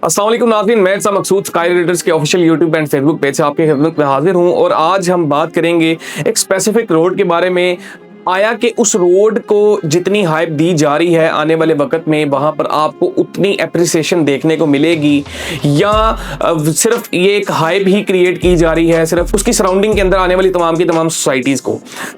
अस्सलाम वालेकुम नाज़रीन, मैं मकसूद स्काई रेडर्स के official YouTube and Facebook page से आपकी खिदमत में हाजिर हूं और आज हम बात करेंगे एक स्पेसिफिक रोड के बारे में। आया कि उस रोड को जितनी हाइप दी जा रही है आने वाले वक्त में वहाँ पर आपको उतनी एप्रिसिएशन देखने को मिलेगी या सिर्फ ये एक हाइप ही क्रिएट की जा रही है सिर्फ उसकी सराउंडिंग के अंदर आने वाली तमाम की तमाम सोसाइटीज़ को।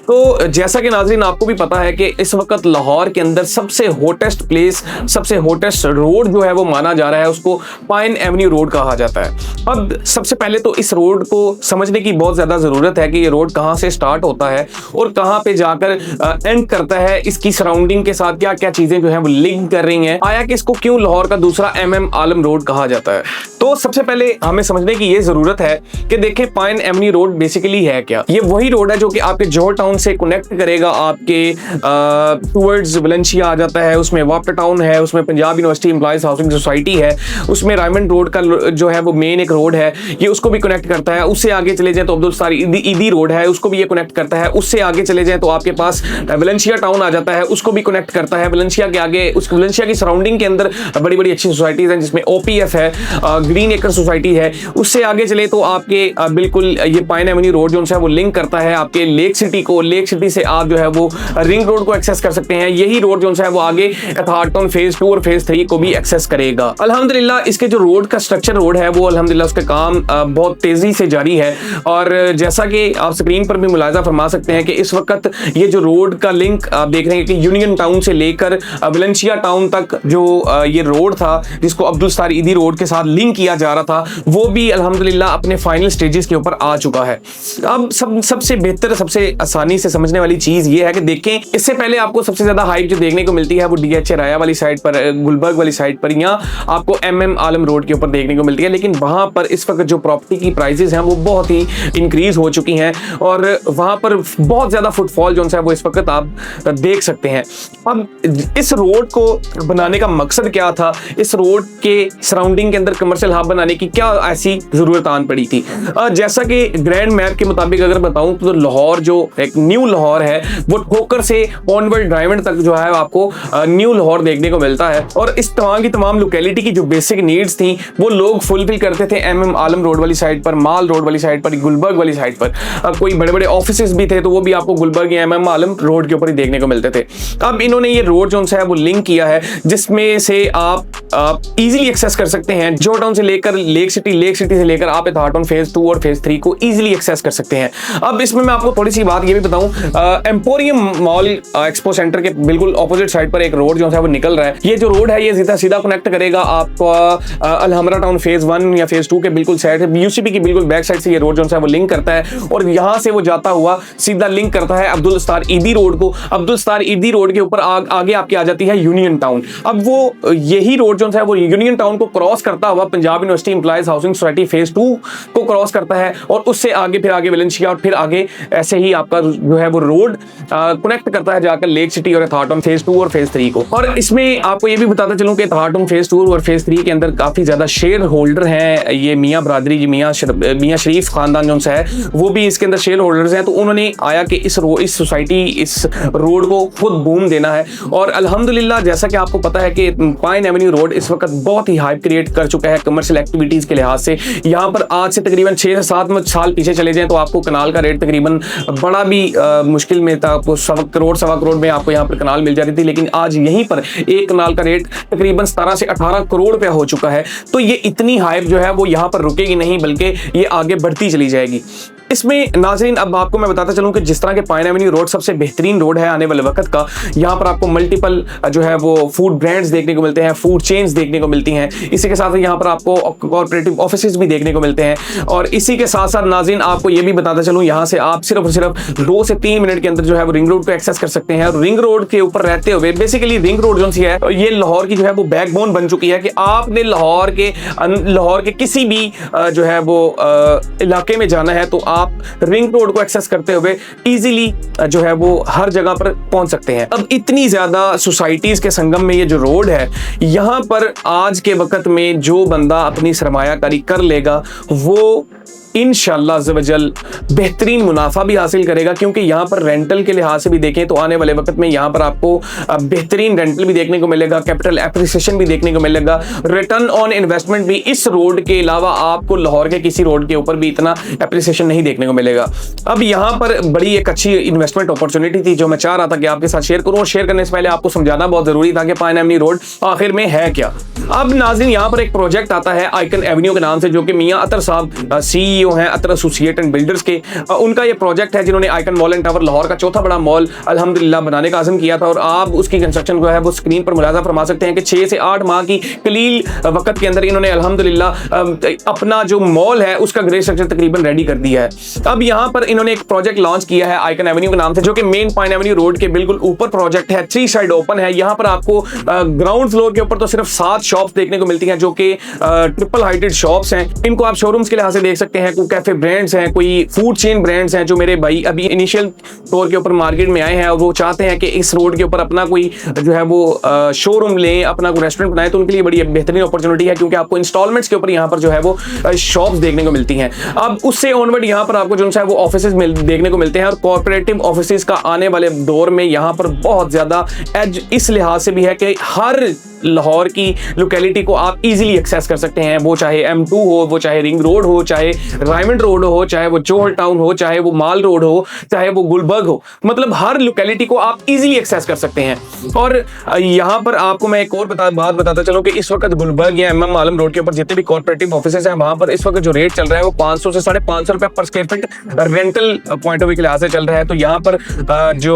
तो जैसा कि नाज़रीन आपको भी पता है कि इस वक्त लाहौर के अंदर सबसे हॉटेस्ट प्लेस, सबसे हॉटेस्ट रोड जो है वो माना जा रहा है, उसको पाइन एवेन्यू रोड कहा जाता है। अब सबसे पहले तो इस रोड को समझने की बहुत ज़्यादा ज़रूरत है कि ये रोड कहाँ से स्टार्ट होता है और कहाँ पे जाकर एंड करता है, इसकी सराउंडिंग के साथ क्या क्या चीजें जो है वो लिंक कर रही हैं। आया कि इसको क्यों लाहौर का दूसरा MM आलम रोड कहा जाता है। तो सबसे पहले हमें समझने की ये जरूरत है कि देखें पाइन एवेन्यू रोड बेसिकली है क्या। ये वही रोड है जो कि आपके जोहर टाउन से कनेक्ट करेगा आपके टूवर्ड्स वलेंशिया आ जाता है। उसमें वापटा टाउन है, उसमें Punjab university employees housing society है, उसमें रायमंड रोड का जो है वो मेन एक रोड है, ये उसको भी कनेक्ट करता है। उससे आगे चले जाए तो अब्दुल सत्तार ईदी रोड है, उसको भी ये कनेक्ट करता है। उससे आगे चले जाए तो आपके पास वलेंशिया टाउन आ जाता है, उसको भी कनेक्ट करता है। वलेंशिया के आगे उस वलेंशिया की सराउंडिंग के अंदर बड़ी बड़ी अच्छी सोसाइटीज हैं जिसमें OPF है, ग्रीन एक्र सोसाइटी है। उससे आगे चले तो आपके बिल्कुल ये पाइन एवेन्यू रोड जो है वो लिंक करता है आपके लेक सिटी को। लेक सिटी से आप जो है वो रिंग रोड को एक्सेस कर सकते हैं। यही रोड जो है वो आगे एथार्टन फेज 2 और फेज 3 को भी एक्सेस करेगा। अल्हम्दुलिल्लाह इसके जो रोड का स्ट्रक्चर रोड है वो अल्हम्दुलिल्लाह उसका काम बहुत तेजी से जारी है। और जैसा कि आप स्क्रीन पर भी मुलाहिजा फरमा सकते हैं कि इस वक्त ये जो रोड का लिंक आप देख रहे हैं कि यूनियन टाउन से लेकर वलेंशिया टाउन तक जो ये रोड था जिसको अब्दुल सत्तार ईदी रोड के साथ लिंक किया जा रहा था वो भी अल्हम्दुलिल्लाह अपने फाइनल स्टेजेस के ऊपर आ चुका है। अब सबसे बेहतर, सबसे आसानी से समझने वाली चीज ये है कि देखें, इससे पहले आपको सबसे ज्यादा हाइप जो देखने को मिलती है वो DHA राया वाली साइड पर, गुलबर्ग वाली साइड पर, या आपको MM आलम रोड के ऊपर देखने को मिलती है। लेकिन वहां पर इस वक्त जो प्रॉपर्टी की प्राइसेस हैं वो बहुत ही इंक्रीज हो चुकी हैं और वहां पर बहुत ज्यादा फुटफॉल जो है वो इस वक्त आप देख सकते हैं। अब इस रोड को बनाने का मकसद क्या था, इस रोड के सराउंडिंग के अंदर कमर्शियल हब बनाने की क्या ऐसी जरूरत आन पड़ी थी। जैसा कि ग्रैंड मैप के मुताबिक अगर बताऊं तो लाहौर जो एक न्यू लाहौर है वो ठोकर से पॉन्डवेल डायमंड तक जो है आपको न्यू लाहौर देखने को मिलता है। और इस तमाम की तमाम लोकेलिटी की जो बेसिक नीड्स थी वो लोग फुलफिल करते थे MM आलम रोड वाली साइड पर, माल रोड वाली साइड पर, गुलबर्ग वाली साइड पर। कोई बड़े बड़े ऑफिसेस भी थे तो वो भी आपको गुलबर्ग या MM आलम रोड के ऊपर ही देखने को मिलते थे। अब इन्होंने ये रोड जो है वो लिंक किया है जिसमें से आप इजीली एक्सेस कर सकते हैं जोहर टाउन से लेकर लेक सिटी से लेकर आप एथार्टन फेज 2 और फेज 3 को इजीली एक्सेस कर सकते हैं। अब इसमें मैं आपको थोड़ी सी बात ये भी बताऊं, एम्पोरियम मॉल एक्सपो सेंटर के बिल्कुल ऑपोजिट साइड पर एक रोड जो है वो निकल रहा है। ये जो रोड है ये सीधा कनेक्ट करेगा आपको अलहमरा टाउन फेज 1 या फेज 2 के बिल्कुल साइड UCP की बिल्कुल बैक साइड से ये रोड जो है वो लिंक करता है और यहाँ से वो जाता हुआ सीधा लिंक करता है अब्दुल सत्तार ईदी रोड को। अब्दुल सत्तार ईदी रोड के ऊपर आगे आपकी आ जाती है यूनियन टाउन। अब वो यही रोड जो है वो यूनियन टाउन को क्रॉस करता हुआ Punjab university employees housing society phase 2 को क्रॉस करता है और उससे आगे फिर आगे वलेंशिया और फिर आगे ऐसे ही आपका जो है वो रोड कनेक्ट करता है जाकर लेक सिटी और एथार्टन फेज 2 और फेज 3 को। और इसमें आपको ये भी बताता चलूं कि एथार्टन फेज 2 और फेज 3 के अंदर काफी ज्यादा शेयर होल्डर हैं। ये मियां बरादरी जी, मियां शरीफ खानदान जो है वो भी इसके अंदर शेयर होल्डर्स हैं। तो उन्होंने आया कि इस सोसाइटी, इस रोड को खुद बूम देना है। और अल्हम्दुलिल्लाह जैसा कि आपको पता है कि पाइन एवेन्यू रोड इस वक्त बहुत ही हाइप क्रिएट कर चुका है कमर्शियल एक्टिविटीज के लिहाज से। यहाँ पर आज से तकरीबन 6 से 7 साल पीछे चले जाएं तो आपको कनाल का रेट तकरीबन बड़ा भी मुश्किल में था, आपको सवा करोड़ में आपको यहाँ पर कनाल मिल जाती थी। लेकिन आज यहीं पर एक कनाल का रेट तकरीबन 17 से 18 करोड़ रुपया हो चुका है। तो ये इतनी हाइप जो है वो यहाँ पर रुकेगी नहीं बल्कि ये आगे बढ़ती चली जाएगी। इसमें नाज़रीन अब आपको मैं बताता चलूं कि जिस तरह के पाइन एवेन्यू रोड सबसे बेहतरीन रोड है आने वाले वक्त का, यहाँ पर आपको मल्टीपल जो है वो फूड ब्रांड्स देखने को मिलते हैं, फूड चेन्स देखने को मिलती हैं। इसी के साथ यहाँ पर आपको कॉर्पोरेटिव ऑफिसेज भी देखने को मिलते हैं। और इसी के साथ साथ नाज़रीन आपको ये भी बताता चलूँ, यहाँ से आप सिर्फ 2 से 3 मिनट के अंदर जो है वो रिंग रोड को एक्सेस कर सकते हैं। और रिंग रोड के ऊपर रहते हुए बेसिकली रिंग रोड जो है ये लाहौर की जो है वो बैकबोन बन चुकी है कि आपने लाहौर के किसी भी जो है वो इलाके में जाना है तो आप रिंग रोड को एक्सेस करते हुए इजीली जो है वो हर जगह पर पहुंच सकते हैं। अब इतनी ज्यादा सोसाइटीज के संगम में ये जो रोड है, यहाँ पर आज के वक्त में जो बंदा अपनी सरमायाकारी कर लेगा वो इंशाअल्लाह अज़्ज़ व जल बेहतरीन मुनाफा भी हासिल करेगा, क्योंकि यहाँ पर रेंटल के लिहाज से भी देखें तो आने वाले वक्त में यहाँ पर आपको बेहतरीन रेंटल भी देखने को मिलेगा, कैपिटल एप्रिसिएशन भी देखने को मिलेगा, रिटर्न ऑन इन्वेस्टमेंट भी इस रोड के अलावा आपको लाहौर के किसी रोड के ऊपर भी इतना एप्रिसिएशन नहीं देखने को मिलेगा। अब यहाँ पर बड़ी एक अच्छी इन्वेस्टमेंट अपॉर्चुनिटी थी जो मैं चाह रहा था कि आपके साथ शेयर करूँ, और शेयर करने से पहले आपको समझाना बहुत जरूरी था कि पाइन एवेन्यू रोड आखिर में है क्या। अब नाज़रीन यहाँ पर एक प्रोजेक्ट आता है आइकन एवेन्यू के नाम से, जो कि मियां अतर साहब सीईओ हैं अतर एसोसिएट एंड बिल्डर्स के, उनका ये प्रोजेक्ट है जिन्होंने icon mall and tower Lahore का चौथा बड़ा मॉल अल्हम्दुलिल्लाह बनाने का अज़म किया था। और आप उसकी कंस्ट्रक्शन जो है वो स्क्रीन पर मुलाजा फरमा सकते हैं कि 6 से 8 माह की कलील वक्त के अंदर इन्होंने अल्हम्दुलिल्लाह अपना जो मॉल है उसका ग्रे स्ट्रक्चर तकरीबन रेडी कर दिया है। अब यहाँ पर इन्होंने एक प्रोजेक्ट लॉन्च किया है आइकन एवेन्यू के नाम से, जो कि मेन पाइन एवेन्यू रोड के बिल्कुल ऊपर प्रोजेक्ट है, 3 साइड ओपन है। यहाँ पर आपको ग्राउंड फ्लोर के ऊपर तो सिर्फ 7 शॉप्स देखने को मिलती हैं जो कि ट्रिपल हाइटेड शॉप्स हैं। इनको आप शोरूम्स के लिहाज से देख सकते हैं, कोई कैफे ब्रांड्स हैं, कोई फूड चेन ब्रांड्स हैं, जो मेरे भाई अभी इनिशियल तौर के ऊपर मार्केट में आए हैं और वो चाहते हैं कि इस रोड के ऊपर अपना कोई जो है वो शोरूम लें, अपना कोई रेस्टोरेंट बनाए, तो उनके लिए बड़ी बेहतरीन अपॉर्चुनिटी है, क्योंकि आपको इंस्टॉलमेंट्स के ऊपर यहाँ पर जो है वो शॉप्स देखने को मिलती हैं। अब उससे ऑनवर्ड यहाँ पर आपको जो है वो ऑफिसेज देखने को मिलते हैं, और कॉर्पोरेटिव ऑफिसेज का आने वाले दौर में यहाँ पर बहुत ज्यादा एज इस लिहाज से भी है कि हर लाहौर की लोकेलिटी को आप इजीली एक्सेस कर सकते हैं, वो चाहे M2 हो, वो चाहे रिंग रोड हो, चाहे रायमंड रोड हो, चाहे वो जोहर टाउन हो, चाहे वो माल रोड हो, चाहे वो गुलबर्ग हो, मतलब हर लोकेलिटी को आप इजीली एक्सेस कर सकते हैं। और यहाँ पर आपको मैं एक और बात बताता चलूं कि इस वक्त गुलबर्ग या MM आलम रोड के ऊपर जितने भी कॉर्पोरेटिव ऑफिसेज हैं, वहां पर इस वक्त जो रेट चल रहा है वो 500 से 550 रुपए पर square feet rental point of view के लिहाज से चल रहा है। तो यहाँ पर जो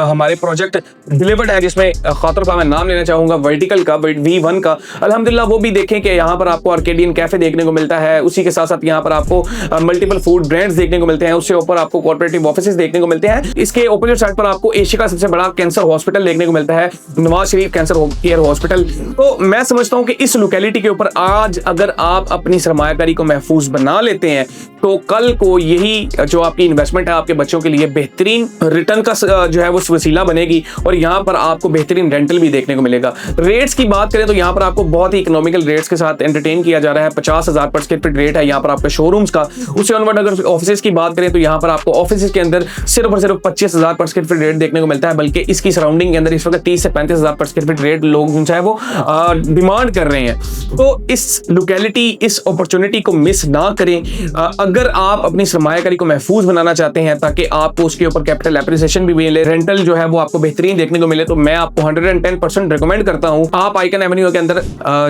हमारे प्रोजेक्ट डिलीवर्ड है, जिसमें खातर का मैं नाम लेना चाहूंगा वर्टिकल का, V1 का, अल्हम्दुलिल्लाह वो भी देखें कि यहाँ पर आपको आर्केडियन कैफे देखने को मिलता है, उसी के साथ साथ यहाँ पर आपको मल्टीपल फूड ब्रांड्स देखने को मिलते हैं, उससे ऊपर आपको कॉर्पोरेटिव ऑफिसेज देखने को मिलते हैं। इसके ऑपोजिट साइड पर आपको एशिया का सबसे बड़ा कैंसर हॉस्पिटल देखने को मिलता है, Nawaz Sharif cancer care hospital. तो मैं समझता हूँ कि इस लोकेलिटी के ऊपर आज अगर आप अपनी सरमायाकारी को महफूज बना लेते हैं तो कल को यही जो आपकी इन्वेस्टमेंट है आपके बच्चों के लिए बेहतरीन रिटर्न का जो है वो वसीला बनेगी, और यहाँ पर आपको बेहतरीन रेंटल भी देखने को मिलेगा। रेट्स की बात करें तो यहाँ पर आपको बहुत ही इकोनॉमिकल रेट्स के साथ एंटरटेन किया जा रहा है। 50,000 पर स्क्वायर फीट रेट है यहाँ पर आपके शोरूम्स का। उससे ऑनवर्ड अगर ऑफिसेज की बात करें तो यहाँ पर आपको ऑफिसेज के अंदर सिर्फ और सिर्फ 25,000 पर स्क्वायर फीट रेट देखने को मिलता है, बल्कि इसकी सराउंडिंग के अंदर इस वक्त 30 से 35,000 पर स्क्वायर फीट रेट लोग जो है वो डिमांड कर रहे हैं। तो इस लोकेलिटी, इस अपॉर्चुनिटी को मिस ना करें। अगर आप अपनी सरमायाकारी को महफूज बनाना चाहते हैं ताकि आपको उसके ऊपर कैपिटल एप्रिसिएशन भी मिले, रेंटल जो है वो आपको बेहतरीन देखने को मिले, तो मैं आपको 110% रिकमेंड करता हूं आप आइकन एवेन्यू के अंदर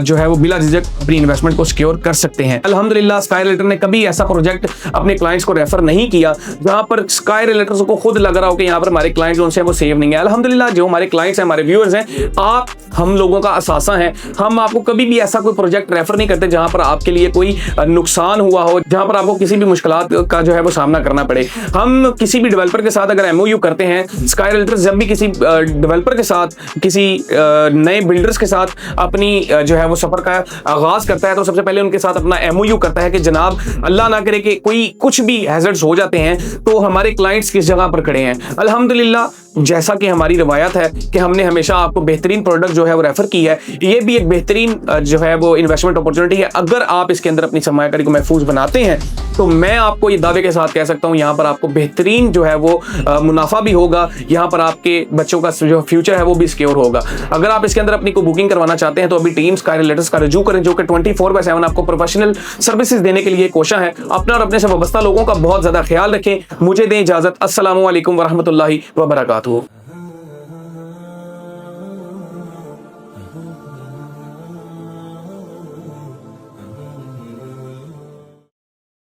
जो है वो बिला झिझक अपनी इन्वेस्टमेंट को सिक्योर कर सकते हैं। अल्हम्दुलिल्लाह स्काई रिलेटर ने कभी ऐसा प्रोजेक्ट अपने क्लाइंट्स को रेफर नहीं किया जहां पर स्काई रिलेटर्स को खुद लग रहा हो कि यहाँ पर हमारे क्लाइंट्स जो उनसे वो सेव नहीं है। अल्हम्दुलिल्लाह जो हमारे क्लाइंट्स हैं, हमारे व्यूअर्स हैं, आप हम लोगों का असासा हैं। हम आपको कभी भी ऐसा कोई प्रोजेक्ट रेफर नहीं करते जहां पर आपके लिए कोई नुकसान हुआ हो, जहां पर आपको किसी भी मुश्किलात का जो है वो सामना करना पड़े। हम किसी भी डेवलपर के साथ अगर MOU करते हैं, स्काई रिलेटर्स जब भी किसी डेवलपर के साथ, किसी नए बिल्डर्स के साथ अपनी जो है वो सफर का आगाज करता है, तो सबसे पहले उनके साथ अपना MOU करता है कि जनाब अल्लाह ना करे कि कोई कुछ भी हैजर्ड्स हो जाते हैं तो हमारे क्लाइंट्स किस जगह पर खड़े हैं। अल्हम्दुलिल्लाह जैसा कि हमारी रवायत है कि हमने हमेशा आपको बेहतरीन प्रोडक्ट जो है वो रेफर की है, ये भी एक बेहतरीन जो है वो इन्वेस्टमेंट अपॉर्चुनिटी है। अगर आप इसके अंदर अपनी सरमायाकारी को महफूज बनाते हैं तो मैं आपको ये दावे के साथ कह सकता हूँ यहाँ पर आपको बेहतरीन जो है वो मुनाफा भी होगा, यहाँ पर आपके बच्चों का जो फ्यूचर है वो भी सिक्योर होगा। अगर आप इसके अंदर अपनी को बुकिंग करवाना चाहते हैं तो अभी टीम स्काई रिलेटर्स का रजू करें, जो कि 24/7 आपको प्रोफेशनल सर्विसेज देने के लिए कोशा है। अपना और अपने से वाबस्ता लोगों का बहुत ज्यादा ख्याल रखें। मुझे दें इजाजत। अस्सलामु अलैकुम वरहमतुल्लाहि वबरकातुहू।